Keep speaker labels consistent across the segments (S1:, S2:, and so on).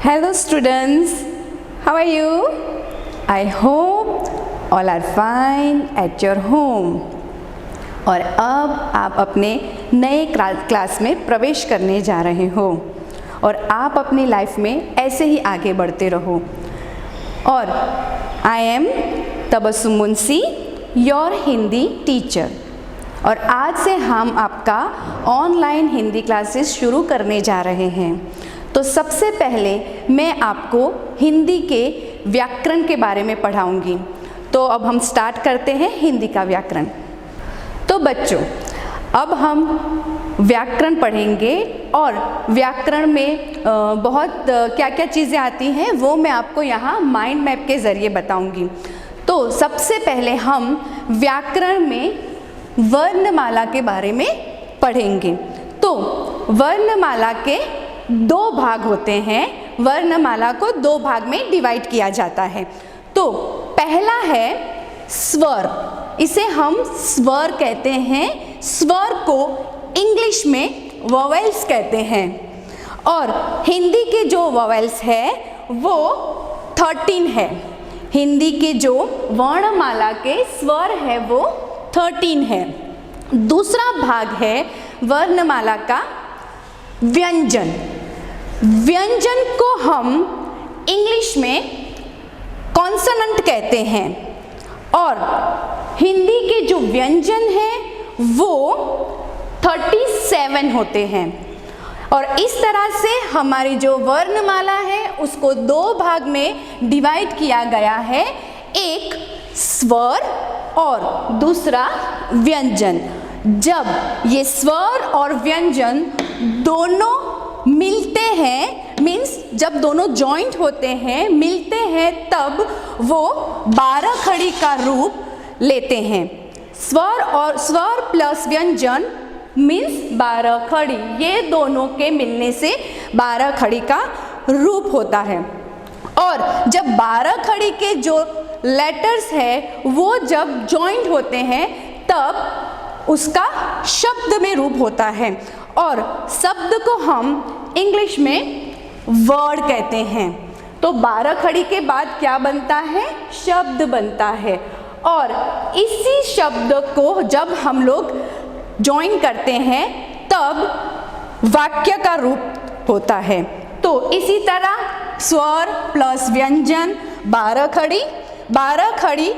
S1: Hello students, how are you? I hope all are fine at your home. और अब आप अपने नए क्लास में प्रवेश करने जा रहे हो और आप अपनी लाइफ में ऐसे ही आगे बढ़ते रहो। और I am Tabassum Munshi, your Hindi teacher. और आज से हम आपका ऑनलाइन हिंदी क्लासेस शुरू करने जा रहे हैं। तो सबसे पहले मैं आपको हिंदी के व्याकरण के बारे में पढ़ाऊंगी। तो अब हम स्टार्ट करते हैं हिंदी का व्याकरण। तो बच्चों, अब हम व्याकरण पढ़ेंगे और व्याकरण में बहुत क्या क्या चीज़ें आती हैं वो मैं आपको यहाँ माइंड मैप के ज़रिए बताऊंगी। तो सबसे पहले हम व्याकरण में वर्णमाला के बारे में पढ़ेंगे। तो वर्णमाला के दो भाग होते हैं। वर्णमाला को दो भाग में डिवाइड किया जाता है। तो पहला है स्वर, इसे हम स्वर कहते हैं। स्वर को इंग्लिश में वोवेल्स कहते हैं। और हिंदी के जो वोवेल्स है वो 13 है। हिंदी के जो वर्णमाला के स्वर है वो 13 है। दूसरा भाग है वर्णमाला का व्यंजन। व्यंजन को हम इंग्लिश में कॉन्सोनेंट कहते हैं। और हिंदी के जो व्यंजन हैं वो 37 होते हैं। और इस तरह से हमारी जो वर्णमाला है उसको दो भाग में डिवाइड किया गया है, एक स्वर और दूसरा व्यंजन। जब ये स्वर और व्यंजन दोनों मिलते हैं, मीन्स जब दोनों जॉइंट होते हैं, मिलते हैं, तब वो 12 खड़ी का रूप लेते हैं। स्वर प्लस व्यंजन मीन्स 12 खड़ी। ये दोनों के मिलने से 12 खड़ी का रूप होता है। और जब 12 खड़ी के जो लेटर्स है वो जब जॉइंट होते हैं तब उसका शब्द में रूप होता है। और शब्द को हम इंग्लिश में वर्ड कहते हैं। तो 12 खड़ी के बाद क्या बनता है? शब्द बनता है। और इसी शब्द को जब हम लोग जॉइन करते हैं तब वाक्य का रूप होता है। तो इसी तरह स्वर प्लस व्यंजन 12 खड़ी। 12 खड़ी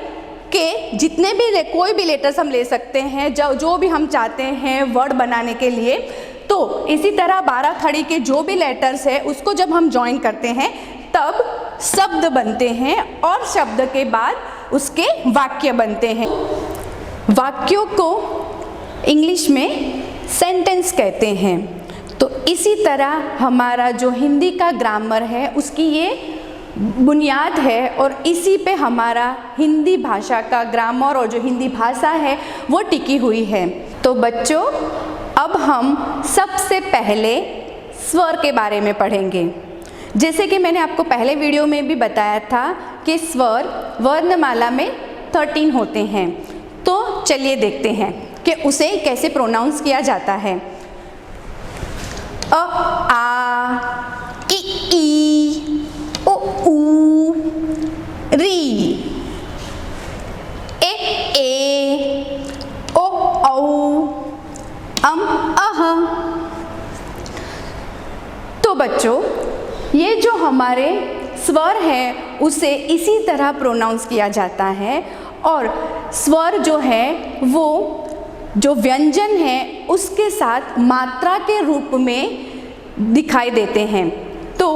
S1: के जितने भी कोई भी लेटर्स हम ले सकते हैं जो भी हम चाहते हैं वर्ड बनाने के लिए। तो इसी तरह 12 खड़ी के जो भी लेटर्स है उसको जब हम जॉइन करते हैं तब शब्द बनते हैं और शब्द के बाद उसके वाक्य बनते हैं। वाक्यों को इंग्लिश में सेंटेंस कहते हैं। तो इसी तरह हमारा जो हिंदी का ग्रामर है उसकी ये बुनियाद है और इसी पे हमारा हिंदी भाषा का ग्रामर और जो हिंदी भाषा है वो टिकी हुई है। तो बच्चों, अब हम सबसे पहले स्वर के बारे में पढ़ेंगे। जैसे कि मैंने आपको पहले वीडियो में भी बताया था कि स्वर वर्णमाला में 13 होते हैं। तो चलिए देखते हैं कि उसे कैसे प्रोनाउंस किया जाता है। अ, आ, ई, ओ, ऊ, री, ए, ओ, औ, अह। तो बच्चों, ये जो हमारे स्वर है उसे इसी तरह प्रोनाउंस किया जाता है। और स्वर जो है वो जो व्यंजन है उसके साथ मात्रा के रूप में दिखाई देते हैं। तो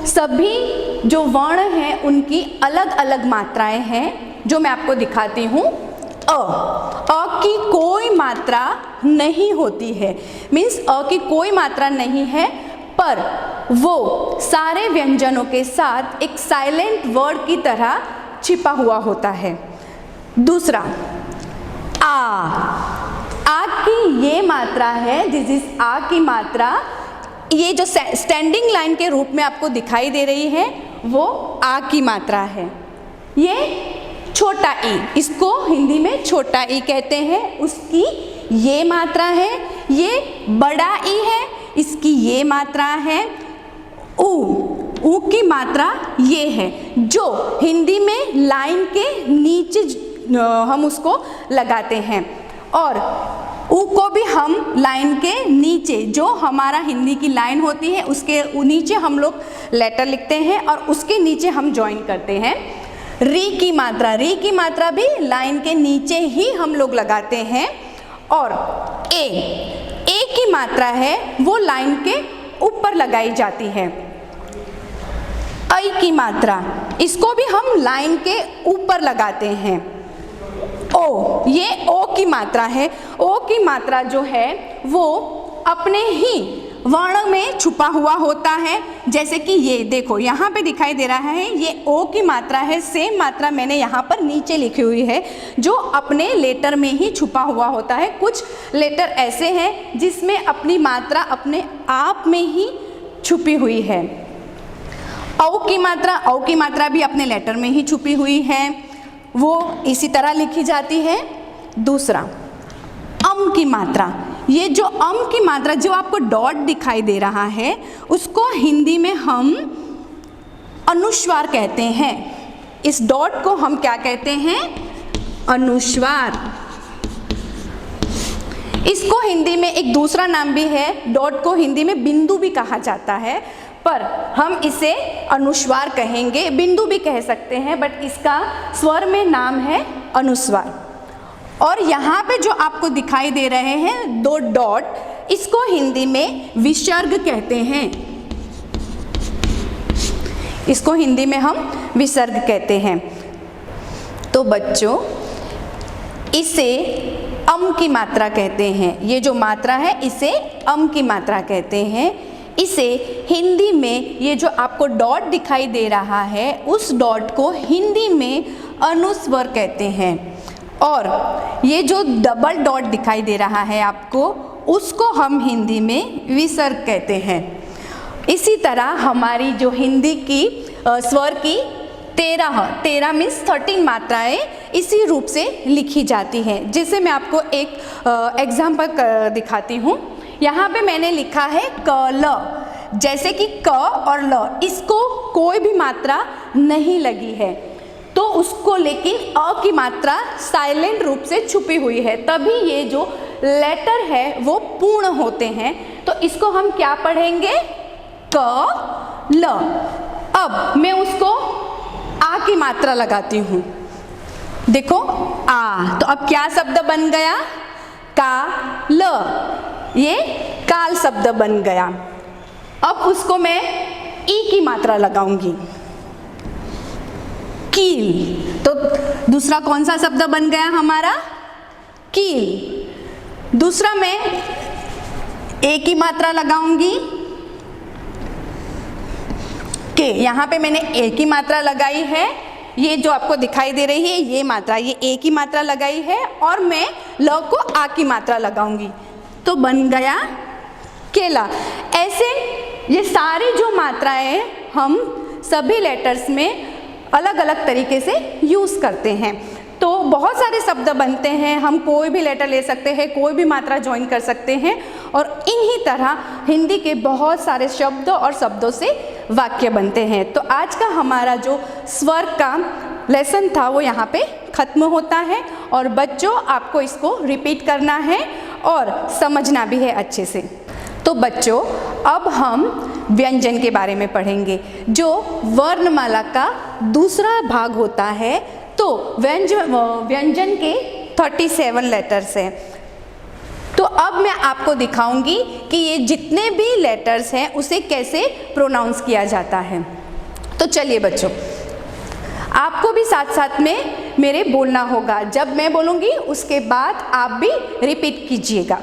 S1: सभी जो वर्ण हैं उनकी अलग अलग मात्राएं हैं जो मैं आपको दिखाती हूँ। अ की कोई मात्रा नहीं होती है, मीन्स अ की कोई मात्रा नहीं है, पर वो सारे व्यंजनों के साथ एक साइलेंट वर्ड की तरह छिपा हुआ होता है। दूसरा आ की ये मात्रा है, दिस इज आ की मात्रा। ये जो स्टैंडिंग लाइन के रूप में आपको दिखाई दे रही है वो आ की मात्रा है। ये छोटा ई, इसको हिंदी में छोटा ई कहते हैं, उसकी ये मात्रा है। ये बड़ा ई है, इसकी ये मात्रा है। ऊ ऊ की मात्रा ये है, जो हिंदी में लाइन के नीचे हम उसको लगाते हैं, और ऊ को भी हम लाइन के नीचे, जो हमारा हिंदी की लाइन होती है उसके नीचे हम लोग लेटर लिखते हैं और उसके नीचे हम ज्वाइन करते हैं। री की मात्रा भी लाइन के नीचे ही हम लोग लगाते हैं। और ए की मात्रा है वो लाइन के ऊपर लगाई जाती है। ऐ की मात्रा, इसको भी हम लाइन के ऊपर लगाते हैं। ओ, ये ओ की मात्रा है। ओ की मात्रा जो है वो अपने ही वर्ण में छुपा हुआ होता है, जैसे कि ये देखो यहाँ पे दिखाई दे रहा है, ये ओ की मात्रा है। सेम मात्रा मैंने यहाँ पर नीचे लिखी हुई है, जो अपने लेटर में ही छुपा हुआ होता है। कुछ लेटर ऐसे हैं जिसमें अपनी मात्रा अपने आप में ही छुपी हुई है। औ की मात्रा भी अपने लेटर में ही छुपी हुई है, वो इसी तरह लिखी जाती है। दूसरा, अम की मात्रा, ये जो अम की मात्रा जो आपको डॉट दिखाई दे रहा है, उसको हिंदी में हम अनुस्वार कहते हैं। इस डॉट को हम क्या कहते हैं? अनुस्वार। इसको हिंदी में एक दूसरा नाम भी है, डॉट को हिंदी में बिंदु भी कहा जाता है, पर हम इसे अनुस्वार कहेंगे, बिंदु भी कह सकते हैं, बट इसका स्वर में नाम है अनुस्वार। और यहाँ पे जो आपको दिखाई दे रहे हैं दो डॉट, इसको हिंदी में विसर्ग कहते हैं। इसको हिंदी में हम विसर्ग कहते हैं। तो बच्चों, इसे अम की मात्रा कहते हैं। ये जो मात्रा है इसे अम की मात्रा कहते हैं। इसे हिंदी में ये जो आपको डॉट दिखाई दे रहा है, उस डॉट को हिंदी में अनुस्वर कहते हैं। और ये जो डबल डॉट दिखाई दे रहा है आपको, उसको हम हिंदी में विसर्ग कहते हैं। इसी तरह हमारी जो हिंदी की स्वर की 13 मीन्स 13 मात्राएं इसी रूप से लिखी जाती हैं। जैसे मैं आपको एक एग्जाम्पल दिखाती हूँ। यहाँ पे मैंने लिखा है क ल, जैसे कि क और ल, इसको कोई भी मात्रा नहीं लगी है, तो उसको लेकिन अ की मात्रा साइलेंट रूप से छुपी हुई है, तभी ये जो लेटर है वो पूर्ण होते हैं। तो इसको हम क्या पढ़ेंगे? क ल। अब मैं उसको आ की मात्रा लगाती हूँ, देखो आ, तो अब क्या शब्द बन गया? का ल, ये काल शब्द बन गया। अब उसको मैं ई की मात्रा लगाऊंगी, कील। तो दूसरा कौन सा शब्द बन गया हमारा? कील। दूसरा मैं ए की मात्रा लगाऊंगी, के। यहाँ पे मैंने ए की मात्रा लगाई है, ये जो आपको दिखाई दे रही है ये मात्रा, ये ए की मात्रा लगाई है, और मैं ल को आ की मात्रा लगाऊंगी, तो बन गया केला। ऐसे ये सारी जो मात्राएं हम सभी लेटर्स में अलग अलग तरीके से यूज़ करते हैं। तो बहुत सारे शब्द बनते हैं, हम कोई भी लेटर ले सकते हैं, कोई भी मात्रा ज्वाइन कर सकते हैं, और इन्हीं तरह हिंदी के बहुत सारे शब्द और शब्दों से वाक्य बनते हैं। तो आज का हमारा जो स्वर का लेसन था वो यहाँ पे ख़त्म होता है, और बच्चों आपको इसको रिपीट करना है और समझना भी है अच्छे से। तो बच्चों, अब हम व्यंजन के बारे में पढ़ेंगे, जो वर्णमाला का दूसरा भाग होता है। तो व्यंजन के 37 लेटर्स हैं। तो अब मैं आपको दिखाऊंगी कि ये जितने भी लेटर्स हैं उसे कैसे प्रोनाउंस किया जाता है। तो चलिए बच्चों, आपको भी साथ साथ में मेरे बोलना होगा। जब मैं बोलूँगी उसके बाद आप भी रिपीट कीजिएगा।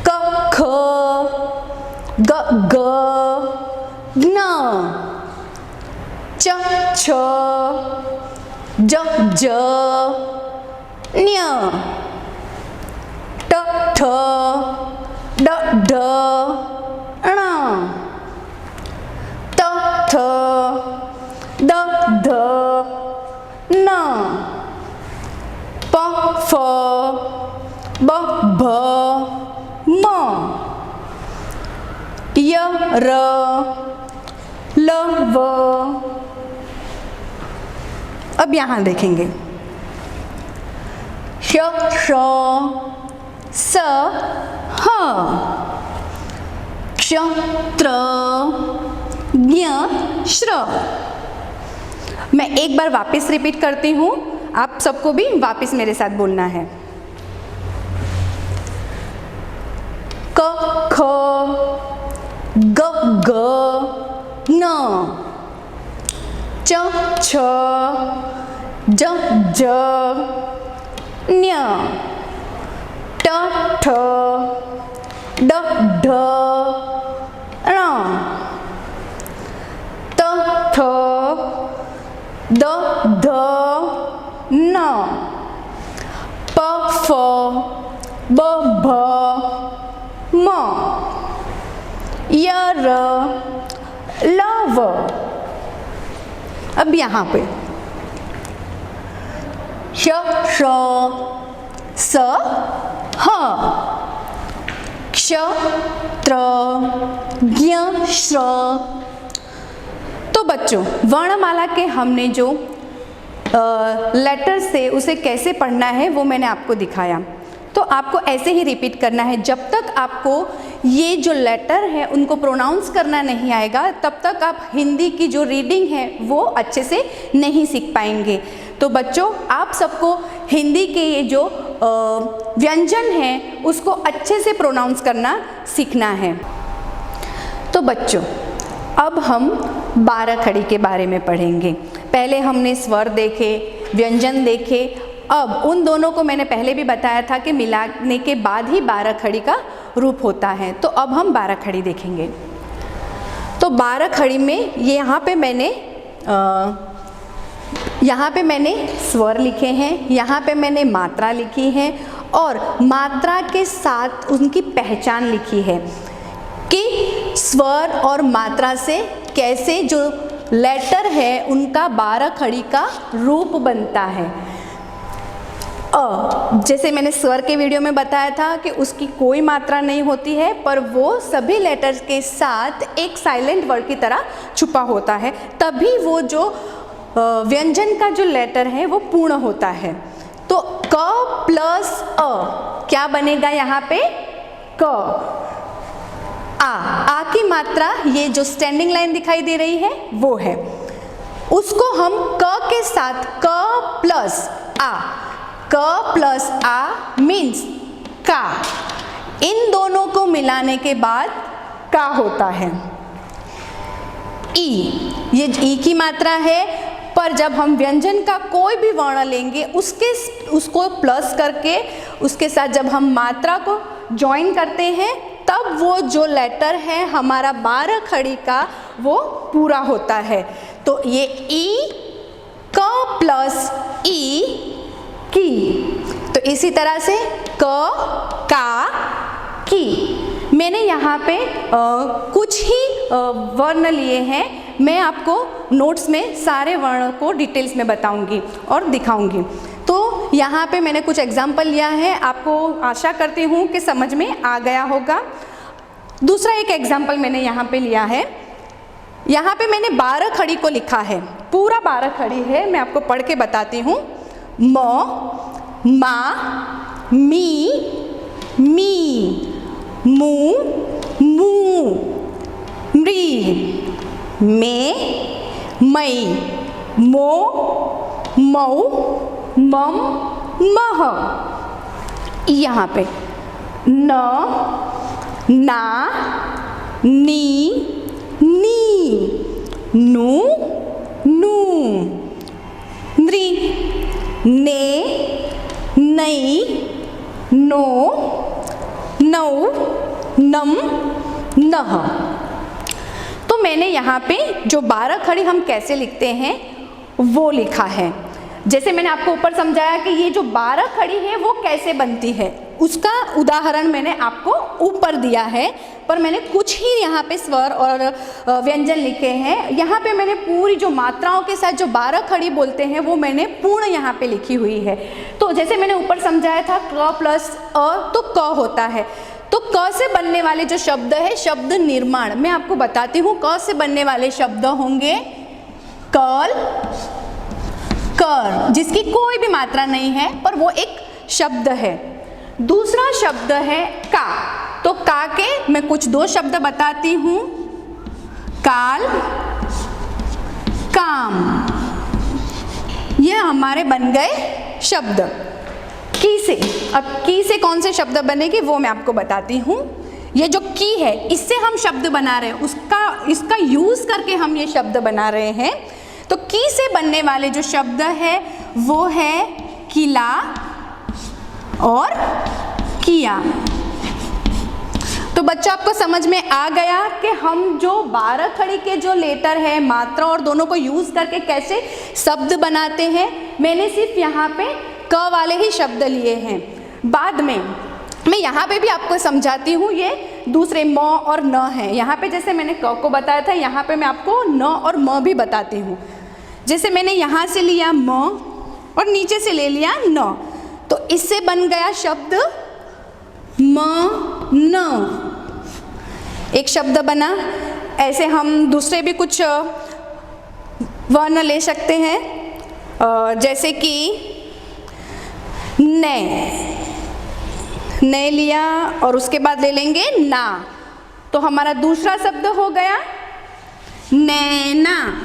S1: क ख ग ग न च छ ज ज न्य ट ठ ड ढ ण त थ द ध न प फ ब भ म य र व। अब यहाँ देखेंगे श, श, स, ह, क्ष, त्र, ज्ञ, श्र। मैं एक बार वापस रिपीट करती हूँ, आप सबको भी वापस मेरे साथ बोलना है। क, ख, ग, ग, न, च, छ, ज, ज, न्य, ट, ठ, ड, ढ, ण, त, थ, द, ध, न, प, फ, ब, भ, म, य, र, ल, व। अब यहाँ पे श, श, स, ह, क्ष, त्र, ज्ञ, श्र। तो बच्चों, वर्णमाला के हमने जो लेटर से उसे कैसे पढ़ना है वो मैंने आपको दिखाया। तो आपको ऐसे ही रिपीट करना है। जब तक आपको ये जो लेटर है उनको प्रोनाउंस करना नहीं आएगा, तब तक आप हिंदी की जो रीडिंग है वो अच्छे से नहीं सीख पाएंगे। तो बच्चों, आप सबको हिंदी के ये जो व्यंजन हैं उसको अच्छे से प्रोनाउंस करना सीखना है। तो बच्चों, अब हम 12 खड़ी के बारे में पढ़ेंगे। पहले हमने स्वर देखे, व्यंजन देखे। अब उन दोनों को मैंने पहले भी बताया था कि मिलाने के बाद ही 12 खड़ी का रूप होता है। तो अब हम 12 खड़ी देखेंगे। तो 12 खड़ी में ये यहाँ पे मैंने स्वर लिखे हैं, यहाँ पे मैंने मात्रा लिखी है और मात्रा के साथ उनकी पहचान लिखी है कि स्वर और मात्रा से कैसे जो लेटर है उनका 12 खड़ी का रूप बनता है। जैसे मैंने स्वर के वीडियो में बताया था कि उसकी कोई मात्रा नहीं होती है, पर वो सभी लेटर्स के साथ एक साइलेंट वर्ड की तरह छुपा होता है, तभी वो जो व्यंजन का जो लेटर है वो पूर्ण होता है। तो क प्लस अ क्या बनेगा यहाँ पे? क। आ की मात्रा, ये जो स्टैंडिंग लाइन दिखाई दे रही है वो है, उसको हम क के साथ क प्लस आ, क प्लस आ मीन्स का, इन दोनों को मिलाने के बाद का होता है। ई, ये ई की मात्रा है, पर जब हम व्यंजन का कोई भी वर्ण लेंगे उसको प्लस करके उसके साथ जब हम मात्रा को ज्वाइन करते हैं तब वो जो लेटर है हमारा 12 खड़ी का वो पूरा होता है। तो ये ई, क प्लस ई, की। तो इसी तरह से क, का, की। मैंने यहाँ पे कुछ ही वर्ण लिए हैं, मैं आपको नोट्स में सारे वर्ण को डिटेल्स में बताऊंगी और दिखाऊंगी। तो यहाँ पे मैंने कुछ एग्जाम्पल लिया है, आपको आशा करती हूँ कि समझ में आ गया होगा। दूसरा एक एग्जाम्पल मैंने यहाँ पे लिया है, यहाँ पे मैंने 12 खड़ी को लिखा है, पूरा 12 खड़ी है, मैं आपको पढ़ के बताती हूँ। म, मा, मी, मी, मू, मू, मृ, मे, मई, मो, मऊ, मम, मह। यहाँ पे न, ना, नी, नी, नु, नू, नृ, ने, नई, नो, नौ, नम, नह। तो मैंने यहाँ पे जो 12 खड़ी हम कैसे लिखते हैं वो लिखा है। जैसे मैंने आपको ऊपर समझाया कि ये जो 12 खड़ी है वो कैसे बनती है, उसका उदाहरण मैंने आपको ऊपर दिया है, पर मैंने कुछ ही यहाँ पे स्वर और व्यंजन लिखे हैं। यहाँ पे मैंने पूरी जो मात्राओं के साथ जो 12 खड़ी बोलते हैं वो मैंने पूर्ण यहाँ पे लिखी हुई है। तो जैसे मैंने ऊपर समझाया था क प्लस अ तो क होता है, तो क से बनने वाले जो शब्द है, शब्द निर्माण मैं आपको बताती हूँ। क से बनने वाले शब्द होंगे कल, कर, जिसकी कोई भी मात्रा नहीं है पर वो एक शब्द है। दूसरा शब्द है का। तो का के मैं कुछ दो शब्द बताती हूँ, काल, काम, ये हमारे बन गए शब्द। की से, अब की से कौन से शब्द बनेंगे वो मैं आपको बताती हूँ। ये जो की है इससे हम शब्द बना रहे हैं, इसका यूज करके हम ये शब्द बना रहे हैं। तो की से बनने वाले जो शब्द है वो है किला और किया। तो बच्चों आपको समझ में आ गया कि हम जो 12 खड़ी के जो लेटर है, मात्रा और दोनों को यूज करके कैसे शब्द बनाते हैं। मैंने सिर्फ यहाँ पे क वाले ही शब्द लिए हैं। बाद में मैं यहाँ पे भी आपको समझाती हूँ, ये दूसरे म और न है। यहाँ पे जैसे मैंने क को बताया था, यहाँ पे मैं आपको न और म भी बताती हूँ। जैसे मैंने यहाँ से लिया म और नीचे से ले लिया न, तो इससे बन गया शब्द म न, एक शब्द बना। ऐसे हम दूसरे भी कुछ वर्ण ले सकते हैं, जैसे कि ने लिया और उसके बाद ले लेंगे ना, तो हमारा दूसरा शब्द हो गया नैना,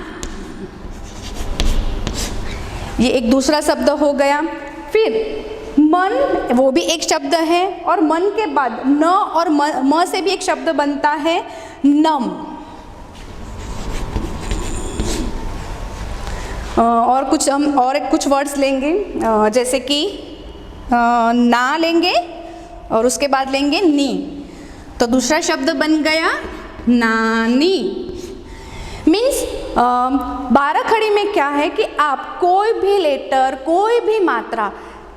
S1: ये एक दूसरा शब्द हो गया। फिर मन, वो भी एक शब्द है, और मन के बाद न और म से भी एक शब्द बनता है नम। और कुछ हम और कुछ वर्ड्स लेंगे, जैसे कि ना लेंगे और उसके बाद लेंगे नी, तो दूसरा शब्द बन गया नानी। मीन्स 12 खड़ी में क्या है कि आप कोई भी लेटर, कोई भी मात्रा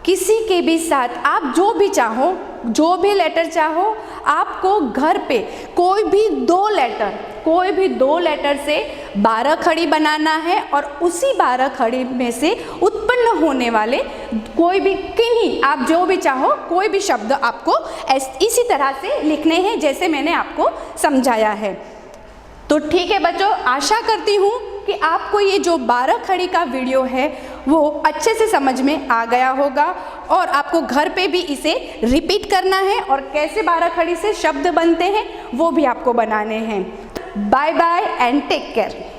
S1: किसी के भी साथ आप जो भी चाहो, जो भी लेटर चाहो, आपको घर पे कोई भी दो लेटर से 12 खड़ी बनाना है और उसी 12 खड़ी में से उत्पन्न होने वाले कोई भी किन्हीं, आप जो भी चाहो कोई भी शब्द आपको इसी तरह से लिखने हैं जैसे मैंने आपको समझाया है। तो ठीक है बच्चों, आशा करती हूँ कि आपको ये जो 12 खड़ी का वीडियो है वो अच्छे से समझ में आ गया होगा और आपको घर पे भी इसे रिपीट करना है और कैसे 12 खड़ी से शब्द बनते हैं वो भी आपको बनाने हैं। Bye bye and take care.